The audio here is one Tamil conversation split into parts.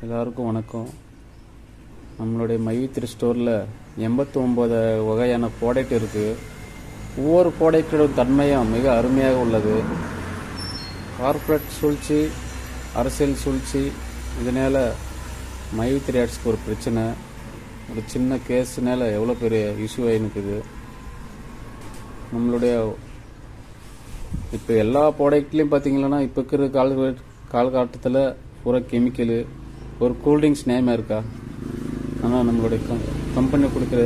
எல்லாருக்கும் வணக்கம். நம்மளுடைய மைவித்திரி ஸ்டோரில் 89 வகையான ப்ராடக்ட் இருக்குது. ஒவ்வொரு ப்ராடக்டோட தன்மையும் மிக அருமையாக உள்ளது. கார்ப்பரேட் சூழ்ச்சி, அரசியல் சூழ்ச்சி, இதனால் மைவித்திரி ஆட்ஸ்க்கு ஒரு பிரச்சனை, ஒரு சின்ன கேஸ்னால எவ்வளோ பெரிய இஷ்யூ ஆகினுக்குது. நம்மளுடைய இப்போ எல்லா ப்ராடக்ட்லேயும் பார்த்தீங்கன்னா இப்போ இருக்கிற காலகட்டத்தில் பூரா கெமிக்கலு. ஒரு கூல்ட்ரிங்க்ஸ் நேமாக இருக்கா? ஆனால் நம்மளுடைய கம்பெனி கொடுக்குற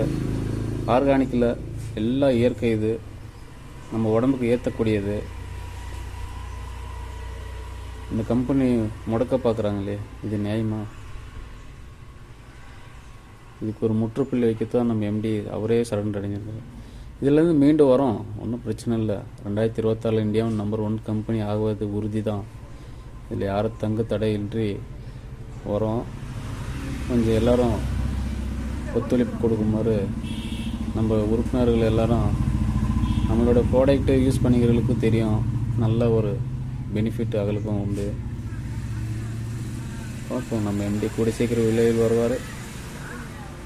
ஆர்கானிக்கில் எல்லாம் இயற்கை, இது நம்ம உடம்புக்கு ஏற்றக்கூடியது. இந்த கம்பெனி முடக்க பார்க்குறாங்களே, இது நியாயமா? இதுக்கு ஒரு முற்றுப்புள்ளி வைக்கத்தான் நம்ம எம்டி அவரே சரண்டர் அடைஞ்சிருக்காரு. இதுலேருந்து மீண்டு வரோம், ஒன்றும் பிரச்சனை இல்லை. 2026 இந்தியாவின் நம்பர் 1 கம்பெனி ஆகுவது உறுதி தான். இதில் யாரும் தங்கு தடையின்றி வரோம். கொஞ்சம் எல்லோரும் ஒத்துழைப்பு கொடுக்குமாறு நம்ம உறுப்பினர்கள் எல்லாரும், நம்மளோட ப்ராடக்ட்டு யூஸ் பண்ணிக்கிறவங்களுக்கு தெரியும், நல்ல ஒரு பெனிஃபிட் அவங்களுக்கும் உண்டு. ஓகே, நம்ம எம்டி கூட சீக்கிரம் விலையில் வருவார்.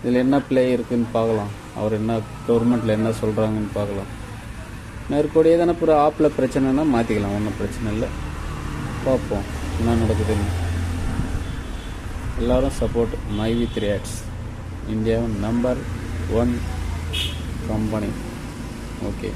இதில் என்ன ப்ளே இருக்குதுன்னு பார்க்கலாம். அவர் என்ன கவர்மெண்ட்டில் என்ன சொல்கிறாங்கன்னு பார்க்கலாம். மேற்கூடியே தானே அப்புறம் ஆப்பில் பிரச்சனைனா மாற்றிக்கலாம், ஒன்றும் பிரச்சனை இல்லை. பார்ப்போம் என்ன நடக்குதுன்னு. எல்லாரும் சப்போர்ட் மைவித்திரி ஆட்ஸ், இந்தியாவின் நம்பர் 1 கம்பெனி. ஓகே.